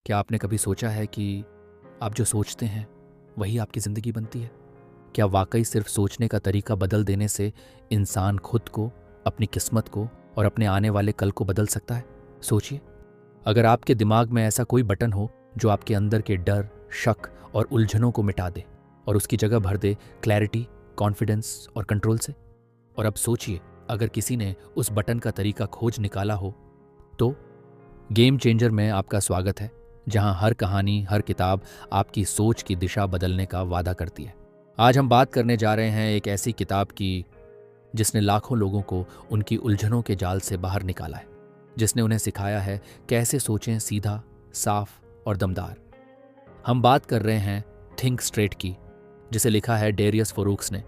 क्या आपने कभी सोचा है कि आप जो सोचते हैं वही आपकी ज़िंदगी बनती है? क्या वाकई सिर्फ सोचने का तरीका बदल देने से इंसान खुद को, अपनी किस्मत को और अपने आने वाले कल को बदल सकता है? सोचिए, अगर आपके दिमाग में ऐसा कोई बटन हो जो आपके अंदर के डर, शक और उलझनों को मिटा दे और उसकी जगह भर दे क्लैरिटी, कॉन्फिडेंस और कंट्रोल से। और अब सोचिए, अगर किसी ने उस बटन का तरीका खोज निकाला हो तो। गेम चेंजर में आपका स्वागत है, जहां हर कहानी, हर किताब आपकी सोच की दिशा बदलने का वादा करती है। आज हम बात करने जा रहे हैं एक ऐसी किताब की जिसने लाखों लोगों को उनकी उलझनों के जाल से बाहर निकाला है, जिसने उन्हें सिखाया है कैसे सोचें सीधा, साफ और दमदार। हम बात कर रहे हैं थिंक स्ट्रेट की, जिसे लिखा है डेरियस फोरूक्स ने,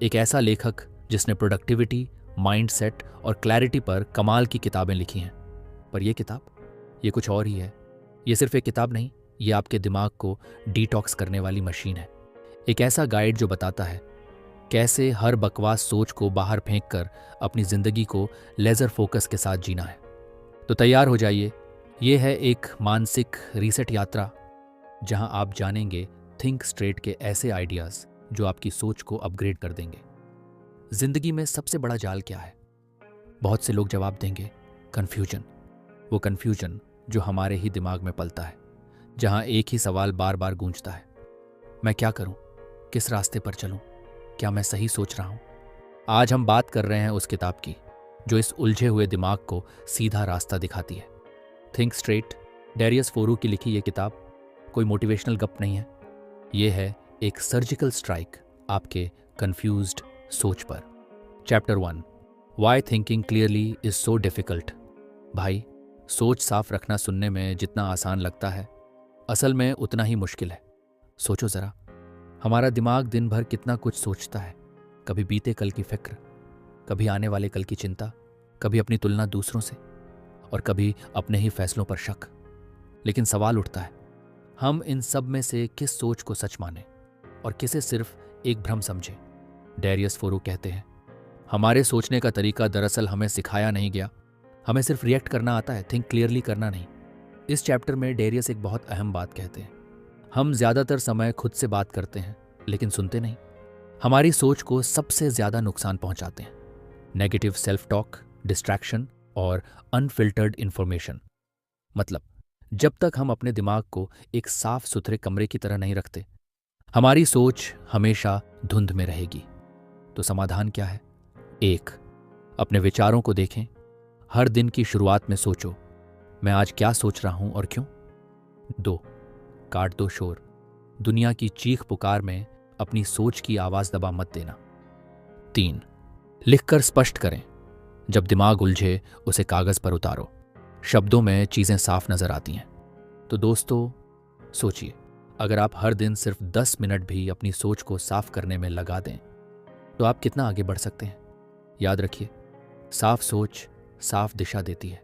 एक ऐसा लेखक जिसने प्रोडक्टिविटी, माइंडसेट और क्लैरिटी पर कमाल की किताबें लिखी हैं। पर यह किताब, ये कुछ और ही है। ये सिर्फ एक किताब नहीं, ये आपके दिमाग को डिटॉक्स करने वाली मशीन है। एक ऐसा गाइड जो बताता है कैसे हर बकवास सोच को बाहर फेंककर अपनी जिंदगी को लेजर फोकस के साथ जीना है। तो तैयार हो जाइए, ये है एक मानसिक रीसेट यात्रा जहां आप जानेंगे थिंक स्ट्रेट के ऐसे आइडियाज जो आपकी सोच को अपग्रेड कर देंगे। जिंदगी में सबसे बड़ा जाल क्या है? बहुत से लोग जवाब देंगे कन्फ्यूजन। वो कन्फ्यूजन जो हमारे ही दिमाग में पलता है, जहां एक ही सवाल बार बार गूंजता है, मैं क्या करूं, किस रास्ते पर चलूं, क्या मैं सही सोच रहा हूं? आज हम बात कर रहे हैं उस किताब की जो इस उलझे हुए दिमाग को सीधा रास्ता दिखाती है। थिंक स्ट्रेट, डेरियस फोरू की लिखी ये किताब कोई मोटिवेशनल गप नहीं है। ये है एक सर्जिकल स्ट्राइक आपके कंफ्यूज्ड सोच पर। Chapter 1, why thinking clearly is so difficult. भाई, सोच साफ रखना सुनने में जितना आसान लगता है, असल में उतना ही मुश्किल है। सोचो जरा, हमारा दिमाग दिन भर कितना कुछ सोचता है। कभी बीते कल की फिक्र, कभी आने वाले कल की चिंता, कभी अपनी तुलना दूसरों से और कभी अपने ही फैसलों पर शक। लेकिन सवाल उठता है, हम इन सब में से किस सोच को सच माने और किसे सिर्फ एक भ्रम समझे? डेरियस फोरू कहते हैं, हमारे सोचने का तरीका दरअसल हमें सिखाया नहीं गया। हमें सिर्फ रिएक्ट करना आता है, थिंक क्लियरली करना नहीं। इस चैप्टर में डेरियस एक बहुत अहम बात कहते हैं, हम ज्यादातर समय खुद से बात करते हैं लेकिन सुनते नहीं। हमारी सोच को सबसे ज्यादा नुकसान पहुंचाते हैं नेगेटिव सेल्फ टॉक, डिस्ट्रैक्शन और अनफिल्टर्ड इंफॉर्मेशन। मतलब, जब तक हम अपने दिमाग को एक साफ सुथरे कमरे की तरह नहीं रखते, हमारी सोच हमेशा धुंध में रहेगी। तो समाधान क्या है? 1, अपने विचारों को देखें। हर दिन की शुरुआत में सोचो, मैं आज क्या सोच रहा हूं और क्यों। 2, काट दो शोर। दुनिया की चीख पुकार में अपनी सोच की आवाज दबा मत देना। 3, लिखकर स्पष्ट करें। जब दिमाग उलझे, उसे कागज पर उतारो। शब्दों में चीजें साफ नजर आती हैं। तो दोस्तों, सोचिए, अगर आप हर दिन सिर्फ 10 मिनट भी अपनी सोच को साफ करने में लगा दें तो आप कितना आगे बढ़ सकते हैं। याद रखिए, साफ सोच साफ दिशा देती है,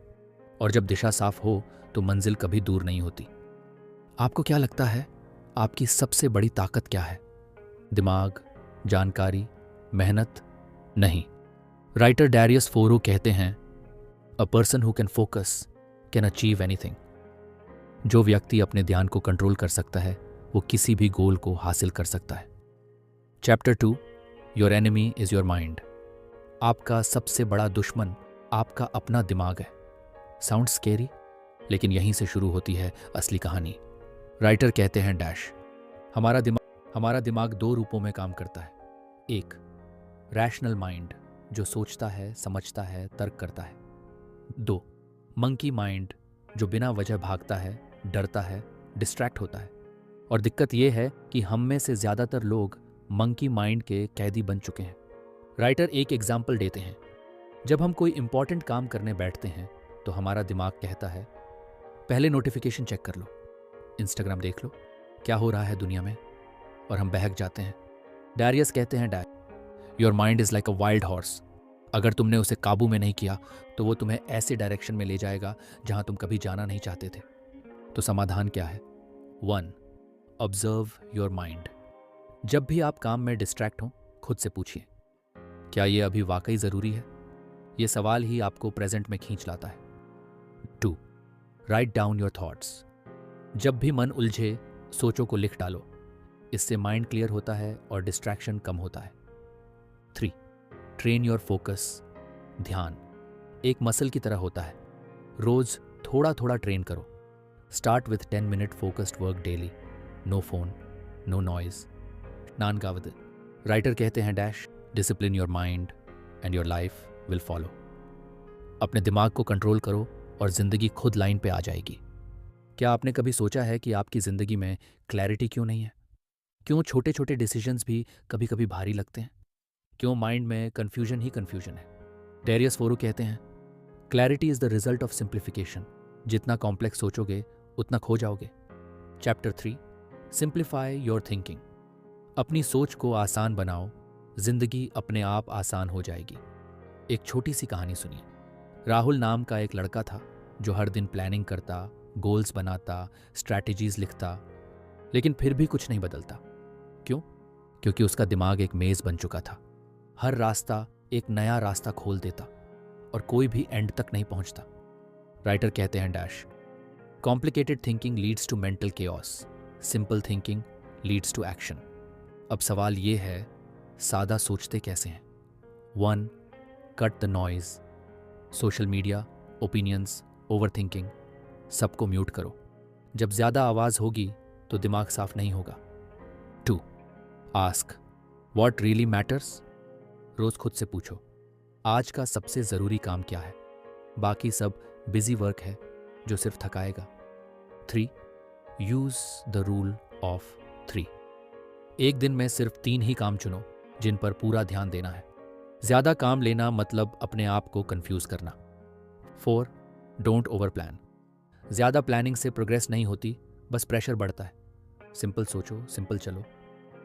और जब दिशा साफ हो तो मंजिल कभी दूर नहीं होती। आपको क्या लगता है, आपकी सबसे बड़ी ताकत क्या है? दिमाग, जानकारी, मेहनत? नहीं। राइटर डेरियस फोरू कहते हैं, a person who can focus can achieve anything. जो व्यक्ति अपने ध्यान को कंट्रोल कर सकता है, वो किसी भी गोल को हासिल कर सकता है। Chapter 2, your enemy is your mind. आपका सबसे बड़ा दुश्मन आपका अपना दिमाग है। साउंड स्केरी, लेकिन यहीं से शुरू होती है असली कहानी। राइटर कहते हैं डैश, हमारा दिमाग 2 रूपों में काम करता है। 1, रैशनल माइंड, जो सोचता है, समझता है, तर्क करता है। 2, मंकी माइंड, जो बिना वजह भागता है, डरता है, डिस्ट्रैक्ट होता है। और दिक्कत यह है कि हम में से ज्यादातर लोग मंकी माइंड के कैदी बन चुके हैं। राइटर एक एग्जाम्पल देते हैं, जब हम कोई इंपॉर्टेंट काम करने बैठते हैं तो हमारा दिमाग कहता है, पहले नोटिफिकेशन चेक कर लो, इंस्टाग्राम देख लो, क्या हो रहा है दुनिया में, और हम बहक जाते हैं। डेरियस कहते हैं dad, your mind is like a wild horse. अगर तुमने उसे काबू में नहीं किया तो वो तुम्हें ऐसे डायरेक्शन में ले जाएगा जहां तुम कभी जाना नहीं चाहते थे। तो समाधान क्या है? 1, ऑब्जर्व योर माइंड। जब भी आप काम में डिस्ट्रैक्ट हो, खुद से पूछिए, क्या ये अभी वाकई जरूरी है? ये सवाल ही आपको प्रेजेंट में खींच लाता है। 2, राइट डाउन योर थॉट्स। जब भी मन उलझे, सोचों को लिख डालो। इससे माइंड क्लियर होता है और डिस्ट्रैक्शन कम होता है। 3. Train your focus. ध्यान एक मसल की तरह होता है। रोज थोड़ा थोड़ा ट्रेन करो। Start with 10 minute focused work daily. No phone, no noise. नानकावद राइटर कहते हैं dash discipline your mind and your life will follow. अपने दिमाग को कंट्रोल करो और जिंदगी खुद लाइन पे आ जाएगी। क्या आपने कभी सोचा है कि आपकी जिंदगी में क्लैरिटी क्यों नहीं है? क्यों छोटे छोटे डिसीजंस भी कभी कभी भारी लगते हैं? क्यों माइंड में कन्फ्यूजन ही कन्फ्यूजन है? डेरियस फोरू कहते हैं clarity is the result of simplification. जितना कॉम्प्लेक्स सोचोगे उतना खो जाओगे। Chapter 3 simplify your thinking. अपनी सोच को आसान बनाओ, जिंदगी अपने आप आसान हो जाएगी। एक छोटी सी कहानी सुनिए। राहुल नाम का एक लड़का था जो हर दिन प्लानिंग करता, गोल्स बनाता, स्ट्रैटेजीज लिखता, लेकिन फिर भी कुछ नहीं बदलता। क्यों? क्योंकि उसका दिमाग एक मेज बन चुका था। हर रास्ता एक नया रास्ता खोल देता और कोई भी एंड तक नहीं पहुंचता। राइटर कहते हैं dash complicated thinking leads to mental chaos, simple thinking leads to action. अब सवाल ये है, सादा सोचते कैसे हैं? 1. Cut the noise. Social media, opinions, over thinking सबको म्यूट करो। जब ज्यादा आवाज होगी तो दिमाग साफ नहीं होगा। 2. Ask what really matters. रोज खुद से पूछो आज का सबसे जरूरी काम क्या है, बाकी सब बिजी वर्क है जो सिर्फ थकाएगा। 3. Use the rule of 3। एक दिन में सिर्फ 3 ही काम चुनो जिन पर पूरा ध्यान देना है। ज्यादा काम लेना मतलब अपने आप को कंफ्यूज करना। 4. Don't over plan. ज्यादा प्लानिंग से प्रोग्रेस नहीं होती, बस प्रेशर बढ़ता है। सिंपल सोचो, सिंपल चलो,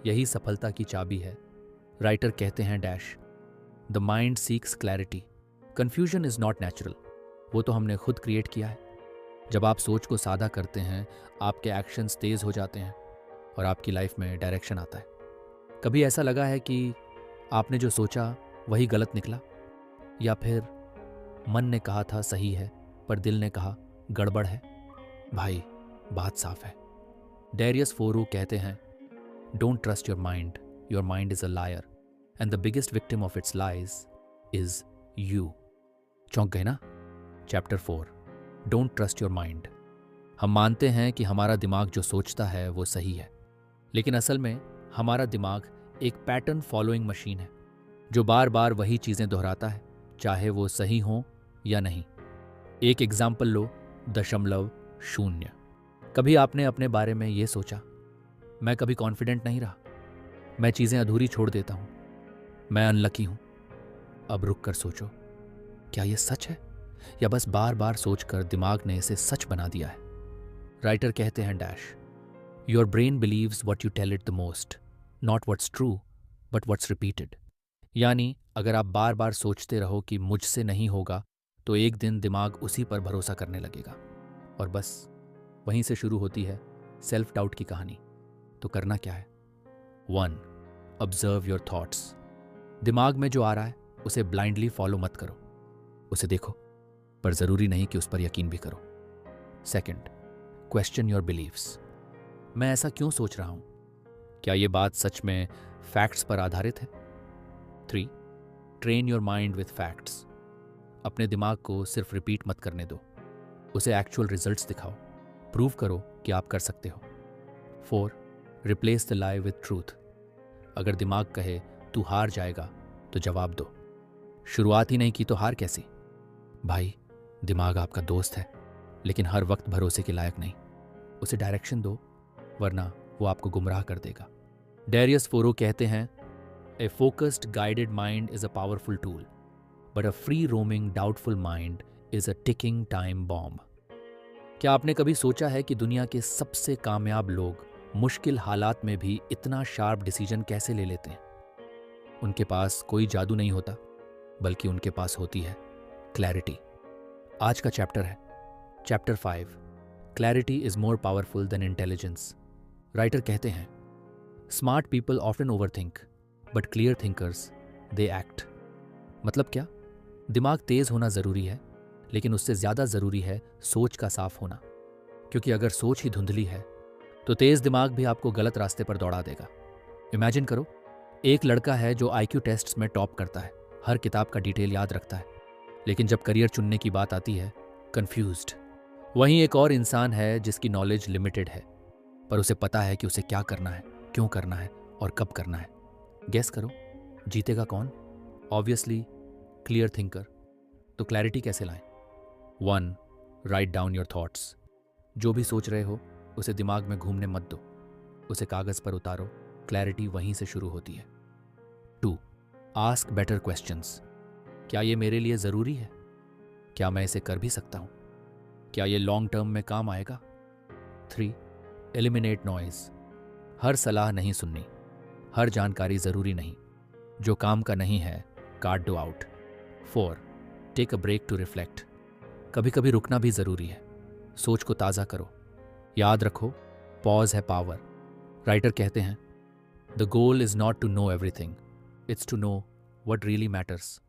यही सफलता की चाबी है। राइटर कहते हैं dash the mind seeks clarity, confusion is not natural. वो तो हमने खुद क्रिएट किया है। जब आप सोच को सादा करते हैं, आपके एक्शंस तेज हो जाते हैं और आपकी लाइफ में डायरेक्शन आता है। कभी ऐसा लगा है कि आपने जो सोचा वही गलत निकला, या फिर मन ने कहा था सही है पर दिल ने कहा गड़बड़ है? भाई, बात साफ है। डेरियस फोरू कहते हैं don't trust your mind is a liar and the biggest victim of its lies is you. चौंक गए ना? Chapter 4 don't trust your mind. हम मानते हैं कि हमारा दिमाग जो सोचता है वो सही है, लेकिन असल में हमारा दिमाग एक पैटर्न फॉलोइंग मशीन है जो बार बार वही चीजें दोहराता है, चाहे वो सही हो या नहीं। एक एग्जाम्पल लो, 0.0। कभी आपने अपने बारे में ये सोचा, मैं कभी कॉन्फिडेंट नहीं रहा, मैं चीजें अधूरी छोड़ देता हूं, मैं अनलकी हूं। अब रुक कर सोचो, क्या ये सच है या बस बार बार सोचकर दिमाग ने इसे सच बना दिया है? राइटर कहते हैं dash your brain believes what you tell it the most, not what's true but what's repeated. यानी अगर आप बार बार सोचते रहो कि मुझसे नहीं होगा, तो एक दिन दिमाग उसी पर भरोसा करने लगेगा और बस वहीं से शुरू होती है सेल्फ डाउट की कहानी। तो करना क्या है? 1. Observe your thoughts. दिमाग में जो आ रहा है उसे ब्लाइंडली फॉलो मत करो, उसे देखो, पर जरूरी नहीं कि उस पर यकीन भी करो। 2. Question your beliefs. मैं ऐसा क्यों सोच रहा हूं? क्या यह बात सच में फैक्ट्स पर आधारित है? 3. Train your mind with facts. अपने दिमाग को सिर्फ रिपीट मत करने दो, उसे एक्चुअल रिजल्ट्स दिखाओ, प्रूव करो कि आप कर सकते हो। 4. Replace the lie with truth. अगर दिमाग कहे तू हार जाएगा तो जवाब दो, शुरुआत ही नहीं की तो हार कैसी? भाई, दिमाग आपका दोस्त है, लेकिन हर वक्त भरोसे के लायक नहीं। उसे डायरेक्शन दो, वरना वो आपको गुमराह कर देगा। डेरियस फोरू कहते हैं a focused guided mind is a powerful tool, but a free roaming doubtful mind is a ticking time bomb. क्या आपने कभी सोचा है कि दुनिया के सबसे कामयाब लोग मुश्किल हालात में भी इतना शार्प डिसीजन कैसे ले लेते हैं? उनके पास कोई जादू नहीं होता, बल्कि उनके पास होती है क्लैरिटी। आज का चैप्टर है chapter 5 clarity is more powerful than intelligence. Writer कहते हैं smart people often overthink but clear thinkers they act. मतलब क्या? दिमाग तेज होना जरूरी है, लेकिन उससे ज्यादा जरूरी है सोच का साफ होना। क्योंकि अगर सोच ही धुंधली है तो तेज दिमाग भी आपको गलत रास्ते पर दौड़ा देगा। इमेजिन करो, एक लड़का है जो आईक्यू टेस्ट्स में टॉप करता है, हर किताब का डिटेल याद रखता है, लेकिन जब करियर चुनने की बात आती है, कंफ्यूज्ड। वहीं एक और इंसान है जिसकी नॉलेज लिमिटेड है, पर उसे पता है कि उसे क्या करना है, क्यों करना है और कब करना है। गेस करो, जीतेगा कौन? Obviously clear thinker. तो क्लैरिटी कैसे लाएं? 1. Write down your thoughts. जो भी सोच रहे हो उसे दिमाग में घूमने मत दो, उसे कागज पर उतारो। क्लैरिटी वहीं से शुरू होती है। 2. Ask better questions. क्या ये मेरे लिए ज़रूरी है? क्या मैं इसे कर भी सकता हूँ? क्या ये लॉन्ग टर्म में काम आएगा? 3. Eliminate noise. हर सलाह नहीं सुननी, हर जानकारी ज़रूरी नहीं, जो काम का नहीं है काट दो out. 4. Take a break to reflect. कभी कभी रुकना भी ज़रूरी है, सोच को ताज़ा करो। याद रखो, पॉज है पावर। राइटर कहते हैं, the goal is not to know everything, it's to know what really matters.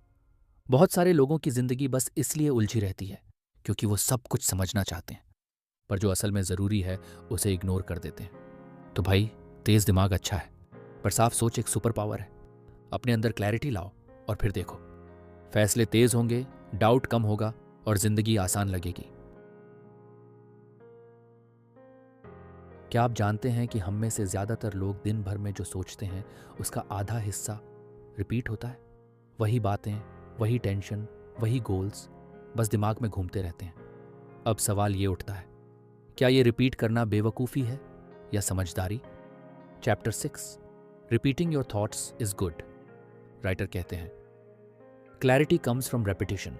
बहुत सारे लोगों की ज़िंदगी बस इसलिए उलझी रहती है क्योंकि वो सब कुछ समझना चाहते हैं, पर जो असल में ज़रूरी है उसे इग्नोर कर देते हैं। तो भाई, तेज़ दिमाग अच्छा है, पर साफ सोच एक सुपर पावर है। अपने अंदर क्लैरिटी लाओ और फिर देखो, फैसले तेज़ होंगे, डाउट कम होगा और ज़िंदगी आसान लगेगी। क्या आप जानते हैं कि हम में से ज़्यादातर लोग दिन भर में जो सोचते हैं उसका आधा हिस्सा रिपीट होता है? वही बातें, वही टेंशन, वही गोल्स, बस दिमाग में घूमते रहते हैं। अब सवाल ये उठता है, क्या ये रिपीट करना बेवकूफ़ी है या समझदारी? Chapter 6, repeating your thoughts is good. Writer कहते हैं, clarity comes from repetition.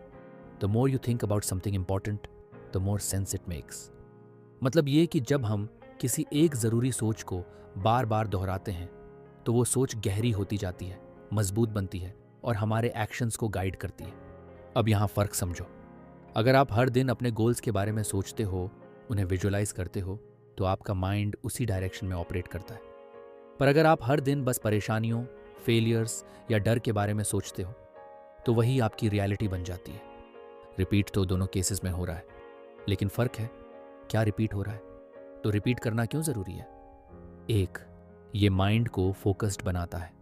The more you think about something important, the more sense it makes. मतलब ये कि जब हम किसी एक ज़रूरी सोच को बार बार दोहराते हैं तो वो सोच गहरी होती जाती है, मजबूत बनती है और हमारे एक्शंस को गाइड करती है। अब यहाँ फ़र्क समझो। अगर आप हर दिन अपने गोल्स के बारे में सोचते हो, उन्हें विजुअलाइज करते हो, तो आपका माइंड उसी डायरेक्शन में ऑपरेट करता है। पर अगर आप हर दिन बस परेशानियों, फेलियर्स या डर के बारे में सोचते हो, तो वही आपकी रियलिटी बन जाती है। रिपीट तो दोनों केसेस में हो रहा है, लेकिन फ़र्क है क्या रिपीट हो रहा है। तो रिपीट करना क्यों ज़रूरी है? 1. ये माइंड को फोकस्ड बनाता है।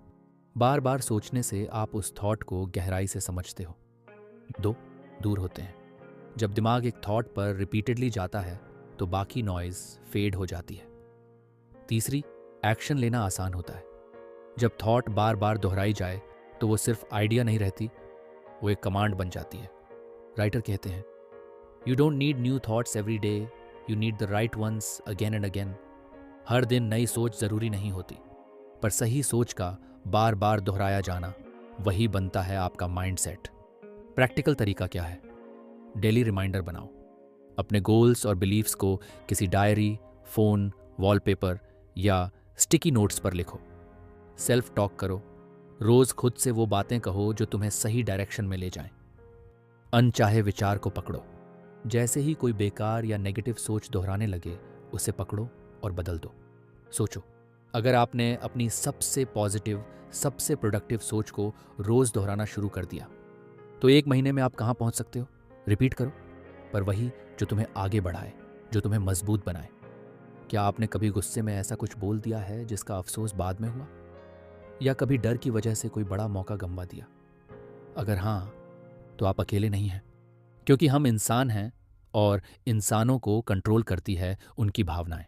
बार बार सोचने से आप उस थॉट को गहराई से समझते हो। 2. दूर होते हैं। जब दिमाग एक थॉट पर रिपीटेडली जाता है तो बाकी नॉइज फेड हो जाती है। 3. एक्शन लेना आसान होता है। जब थॉट बार बार दोहराई जाए तो वो सिर्फ आइडिया नहीं रहती, वो एक कमांड बन जाती है। राइटर कहते हैं, you don't need new thoughts every day, you need the right ones again and again. हर दिन नई सोच ज़रूरी नहीं होती, पर सही सोच का बार बार दोहराया जाना, वही बनता है आपका माइंडसेट। प्रैक्टिकल तरीका क्या है? डेली रिमाइंडर बनाओ। अपने गोल्स और बिलीव्स को किसी डायरी, फ़ोन, वॉलपेपर या स्टिकी नोट्स पर लिखो। सेल्फ टॉक करो। रोज़ खुद से वो बातें कहो जो तुम्हें सही डायरेक्शन में ले जाएं। अनचाहे विचार को पकड़ो। जैसे ही कोई बेकार या नेगेटिव सोच दोहराने लगे, उसे पकड़ो और बदल दो। सोचो, अगर आपने अपनी सबसे पॉजिटिव, सबसे प्रोडक्टिव सोच को रोज़ दोहराना शुरू कर दिया, तो 1 महीने में आप कहाँ पहुँच सकते हो? रिपीट करो, पर वही जो तुम्हें आगे बढ़ाए, जो तुम्हें मजबूत बनाए। क्या आपने कभी गुस्से में ऐसा कुछ बोल दिया है जिसका अफसोस बाद में हुआ? या कभी डर की वजह से कोई बड़ा मौका गंवा दिया? अगर हाँ, तो आप अकेले नहीं हैं, क्योंकि हम इंसान हैं और इंसानों को कंट्रोल करती है उनकी भावनाएं।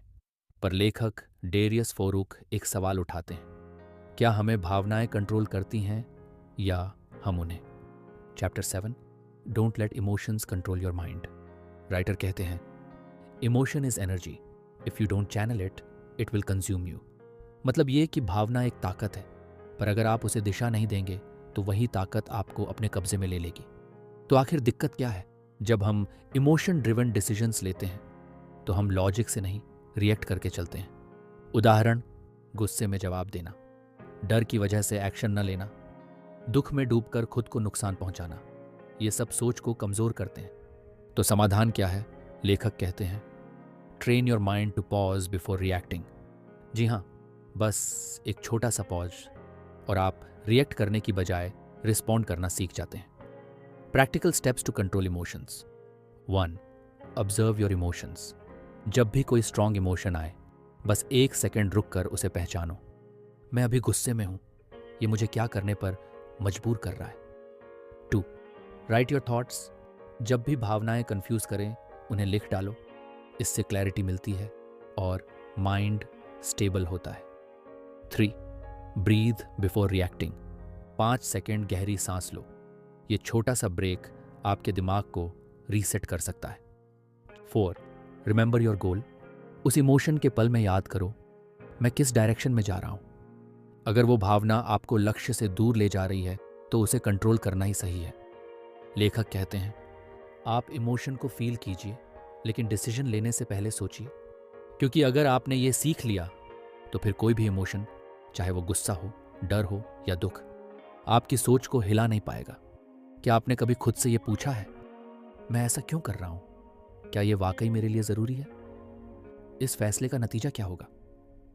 पर लेखक डेरियस फोरुख एक सवाल उठाते हैं, क्या हमें भावनाएं कंट्रोल करती हैं या हम उन्हें? Chapter 7, don't let emotions control your mind. Writer कहते हैं, emotion is energy, if you don't channel it, it will consume you. मतलब ये कि भावना एक ताकत है, पर अगर आप उसे दिशा नहीं देंगे तो वही ताकत आपको अपने कब्जे में ले लेगी। तो आखिर दिक्कत क्या है? जब हम इमोशन ड्रिवन डिसीजंस लेते हैं तो हम लॉजिक से नहीं, रिएक्ट करके चलते हैं। उदाहरण, गुस्से में जवाब देना, डर की वजह से एक्शन न लेना, दुख में डूबकर खुद को नुकसान पहुंचाना, ये सब सोच को कमज़ोर करते हैं। तो समाधान क्या है? लेखक कहते हैं, train your mind to pause before reacting. जी हाँ, बस एक छोटा सा पॉज और आप रिएक्ट करने की बजाय रिस्पॉन्ड करना सीख जाते हैं। Practical steps to control emotions. 1. Observe your emotions. जब भी कोई स्ट्रांग इमोशन आए, बस 1 सेकंड रुक कर उसे पहचानो। मैं अभी गुस्से में हूं, ये मुझे क्या करने पर मजबूर कर रहा है। 2. Right your thoughts. जब भी भावनाएं कंफ्यूज करें, उन्हें लिख डालो। इससे क्लैरिटी मिलती है और माइंड स्टेबल होता है। 3. Breathe before reacting. 5 सेकंड गहरी सांस लो। ये छोटा सा ब्रेक आपके दिमाग को रीसेट कर सकता है। 4. Remember your goal. उस इमोशन के पल में याद करो, मैं किस डायरेक्शन में जा रहा हूं। अगर वो भावना आपको लक्ष्य से दूर ले जा रही है तो उसे कंट्रोल करना ही सही है। लेखक कहते हैं, आप इमोशन को फील कीजिए, लेकिन डिसीजन लेने से पहले सोचिए, क्योंकि अगर आपने ये सीख लिया तो फिर कोई भी इमोशन, चाहे वो गुस्सा हो, डर हो या दुख, आपकी सोच को हिला नहीं पाएगा। क्या आपने कभी खुद से ये पूछा है, मैं ऐसा क्यों कर रहा हूं? क्या ये वाकई मेरे लिए जरूरी है? इस फैसले का नतीजा क्या होगा?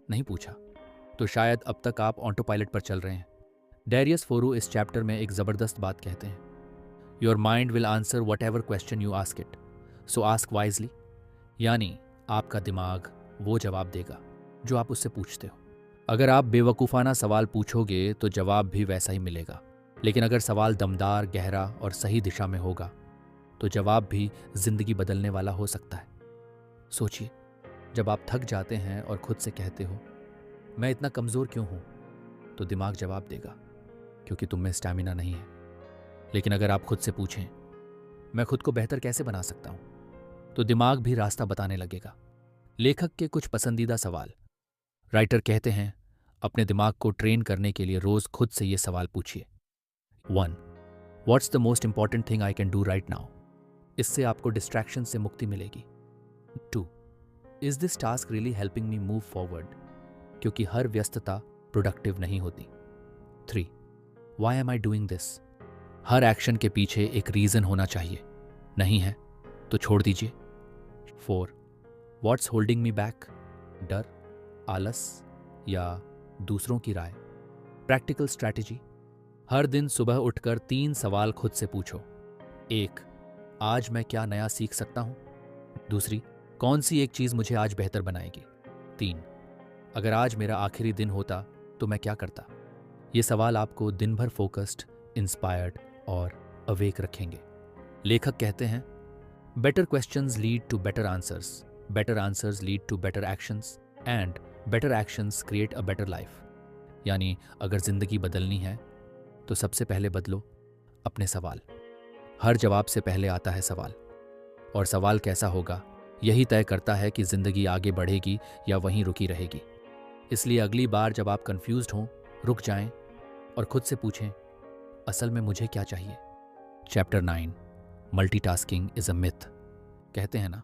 नहीं पूछा तो शायद अब तक आप ऑटो पायलट पर चल रहे हैं। डैरियस फोरू इस चैप्टर में एक जबरदस्त बात कहते हैं, your mind will answer what ever question you ask it, so ask wisely. यानी आपका दिमाग वो जवाब देगा जो आप उससे पूछते हो। अगर आप बेवकूफ़ाना सवाल पूछोगे तो जवाब भी वैसा ही मिलेगा, लेकिन अगर सवाल दमदार, गहरा और सही दिशा में होगा तो जवाब भी जिंदगी बदलने वाला हो सकता है। सोचिए, जब आप थक जाते हैं और खुद से कहते हो, मैं इतना कमज़ोर क्यों हूं, तो दिमाग जवाब देगा, क्योंकि तुम में स्टैमिना नहीं है। लेकिन अगर आप खुद से पूछें, मैं खुद को बेहतर कैसे बना सकता हूं, तो दिमाग भी रास्ता बताने लगेगा। लेखक के कुछ पसंदीदा सवाल। राइटर कहते हैं, अपने दिमाग को ट्रेन करने के लिए रोज खुद से ये सवाल पूछिए। 1. What's the most important thing I can do right now. इससे आपको डिस्ट्रैक्शन से मुक्ति मिलेगी। 2. Is this task really helping me move forward, क्योंकि हर व्यस्तता प्रोडक्टिव नहीं होती। 3. Why am I doing this. Her action के पीछे एक रीजन होना चाहिए, नहीं है तो छोड़ दीजिए। 4. What's holding me back. डर, आलस या दूसरों की राय। Practical strategy. हर दिन सुबह उठकर 3 सवाल खुद से पूछो। 1. आज मैं क्या नया सीख सकता हूं। 2. कौन सी एक चीज मुझे आज बेहतर बनाएगी। 3. अगर आज मेरा आखिरी दिन होता तो मैं क्या करता। ये सवाल आपको दिन भर फोकस्ड, इंस्पायर्ड और अवेक रखेंगे। लेखक कहते हैं, better questions lead to better answers lead to better actions and better actions create a better life. यानी अगर जिंदगी बदलनी है तो सबसे पहले बदलो अपने सवाल। हर जवाब से पहले आता है सवाल, और सवाल कैसा होगा यही तय करता है कि जिंदगी आगे बढ़ेगी या वहीं रुकी रहेगी। इसलिए अगली बार जब आप कंफ्यूज्ड हों, रुक जाएं और खुद से पूछें, असल में मुझे क्या चाहिए। Chapter 9, multitasking is a myth. कहते हैं ना,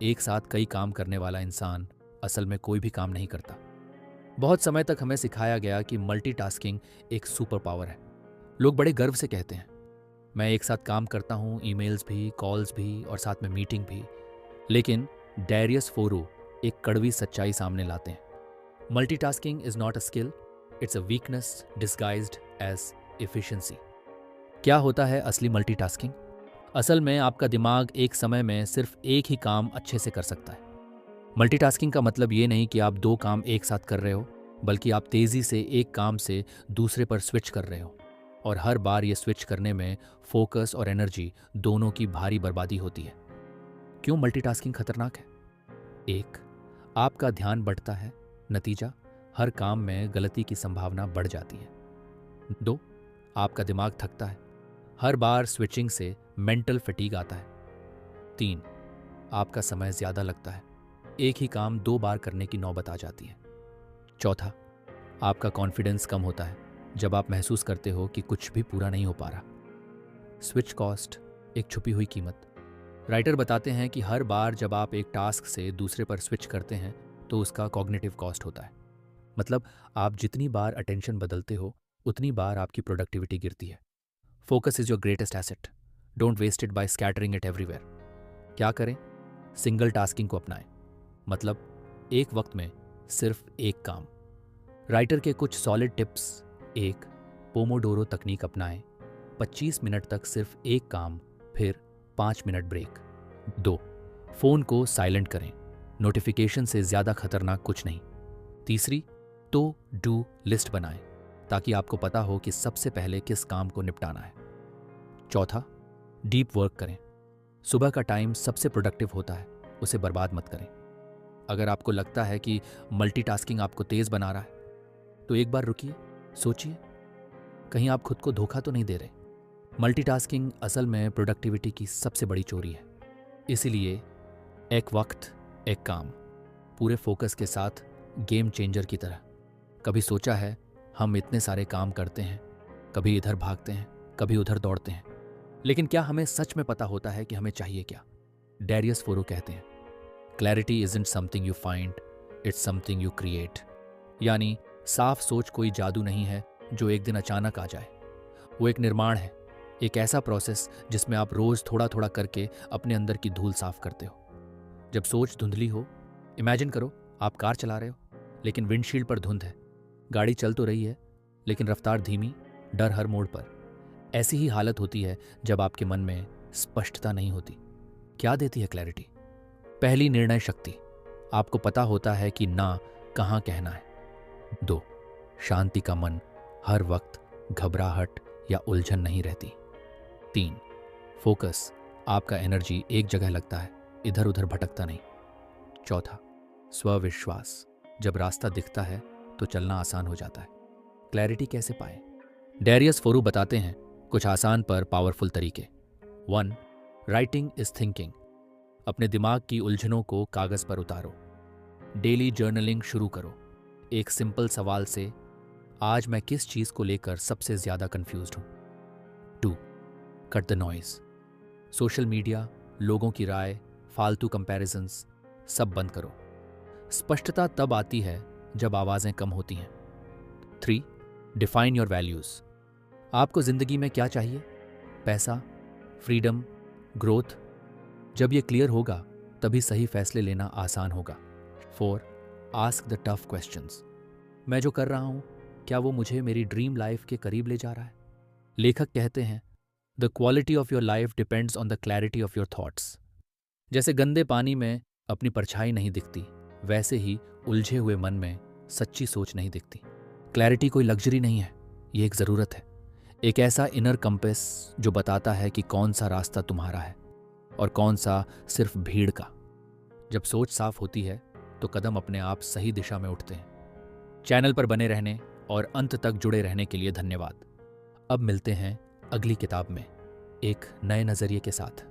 एक साथ कई काम करने वाला इंसान असल में कोई भी काम नहीं करता। बहुत समय तक हमें सिखाया गया कि मल्टीटास्किंग एक सुपर पावर है। लोग बड़े गर्व से कहते हैं, मैं एक साथ काम करता हूँ, ईमेल्स भी, कॉल्स भी और साथ में मीटिंग भी। लेकिन डैरियस फोरू एक कड़वी सच्चाई सामने लाते हैं, multitasking is not a skill, it's a weakness disguised as efficiency. क्या होता है असली मल्टीटास्किंग? असल में आपका दिमाग एक समय में सिर्फ एक ही काम अच्छे से कर सकता है। मल्टीटास्किंग का मतलब ये नहीं कि आप 2 काम एक साथ कर रहे हो, बल्कि आप तेजी से एक काम से दूसरे पर स्विच कर रहे हो, और हर बार ये स्विच करने में फोकस और एनर्जी दोनों की भारी बर्बादी होती है। क्यों मल्टीटास्किंग खतरनाक है? 1. आपका ध्यान बढ़ता है, नतीजा हर काम में गलती की संभावना बढ़ जाती है। 2. आपका दिमाग थकता है, हर बार स्विचिंग से मेंटल फटीग आता है। 3. आपका समय ज्यादा लगता है, एक ही काम 2 बार करने की नौबत आ जाती है। 4. आपका कॉन्फिडेंस कम होता है जब आप महसूस करते हो कि कुछ भी पूरा नहीं हो पा रहा। स्विच कॉस्ट, एक छुपी हुई कीमत। राइटर बताते हैं कि हर बार जब आप एक टास्क से दूसरे पर स्विच करते हैं तो उसका कॉग्निटिव कॉस्ट होता है। मतलब आप जितनी बार अटेंशन बदलते हो उतनी बार आपकी प्रोडक्टिविटी गिरती है। Focus is your greatest asset, don't waste it by scattering it everywhere. क्या करें? सिंगल टास्किंग को अपनाएं, मतलब एक वक्त में सिर्फ एक काम। राइटर के कुछ सॉलिड टिप्स। 1. पोमोडोरो तकनीक अपनाएं, 25 मिनट तक सिर्फ एक काम, फिर 5 मिनट ब्रेक। 2. फोन को साइलेंट करें, नोटिफिकेशन से ज़्यादा खतरनाक कुछ नहीं। तीसरी, तो डू लिस्ट बनाएं ताकि आपको पता हो कि सबसे पहले किस काम को निपटाना है। चौथा, डीप वर्क करें। सुबह का टाइम सबसे प्रोडक्टिव होता है, उसे बर्बाद मत करें। अगर आपको लगता है कि मल्टीटास्किंग आपको तेज बना रहा है तो एक बार रुकिए, सोचिए, कहीं आप खुद को धोखा तो नहीं दे रहे। मल्टीटास्किंग असल में प्रोडक्टिविटी की सबसे बड़ी चोरी है। इसीलिए एक वक्त एक काम, पूरे फोकस के साथ, गेम चेंजर की तरह। कभी सोचा है हम इतने सारे काम करते हैं, कभी इधर भागते हैं, कभी उधर दौड़ते हैं, लेकिन क्या हमें सच में पता होता है कि हमें चाहिए क्या? डैरियस फोरो कहते हैं, clarity isn't something you find, it's something you create. यानी साफ सोच कोई जादू नहीं है जो एक दिन अचानक आ जाए। वो एक निर्माण है, एक ऐसा प्रोसेस जिसमें आप रोज थोड़ा थोड़ा करके अपने अंदर की धूल साफ करते हो। जब सोच धुंधली हो, इमेजिन करो आप कार चला रहे हो लेकिन विंडशील्ड पर धुंध है। गाड़ी चल तो रही है लेकिन रफ्तार धीमी, डर हर मोड़ पर। ऐसी ही हालत होती है जब आपके मन में स्पष्टता नहीं होती। क्या देती है क्लैरिटी? पहली, निर्णय शक्ति। आपको पता होता है कि ना कहाँ कहना है। 2, शांति का मन, हर वक्त घबराहट या उलझन नहीं रहती। 3, फोकस। आपका एनर्जी एक जगह लगता है, इधर उधर भटकता नहीं। 4, स्वविश्वास। जब रास्ता दिखता है तो चलना आसान हो जाता है। क्लैरिटी कैसे पाएं? डैरियस फोरू बताते हैं कुछ आसान पर पावरफुल तरीके। 1, राइटिंग इज थिंकिंग। अपने दिमाग की उलझनों को कागज पर उतारो। डेली जर्नलिंग शुरू करो, एक सिंपल सवाल से, आज मैं किस चीज को लेकर सबसे ज्यादा कंफ्यूज्ड हूं। 2, cut the noise. Social media, लोगों की राय, फालतू कंपैरिजंस सब बंद करो। स्पष्टता तब आती है जब आवाजें कम होती हैं। 3, डिफाइन योर वैल्यूज। आपको जिंदगी में क्या चाहिए? पैसा, फ्रीडम, ग्रोथ? जब ये क्लियर होगा तभी सही फैसले लेना आसान होगा। 4, आस्क द टफ क्वेश्चंस। मैं जो कर रहा हूं, क्या वो मुझे मेरी ड्रीम लाइफ के करीब ले जा रहा है? लेखक कहते हैं, the quality of your life depends on the clarity of your thoughts. जैसे गंदे पानी में अपनी परछाई नहीं दिखती, वैसे ही उलझे हुए मन में सच्ची सोच नहीं दिखती। क्लैरिटी कोई लग्जरी नहीं है, ये एक ज़रूरत है। एक ऐसा इनर कंपेस जो बताता है कि कौन सा रास्ता तुम्हारा है और कौन सा सिर्फ भीड़ का। जब सोच साफ होती है तो कदम अपने आप सही दिशा में उठते हैं। चैनल पर बने रहने और अंत तक जुड़े रहने के लिए धन्यवाद। अब मिलते हैं अगली किताब में एक नए नज़रिए के साथ।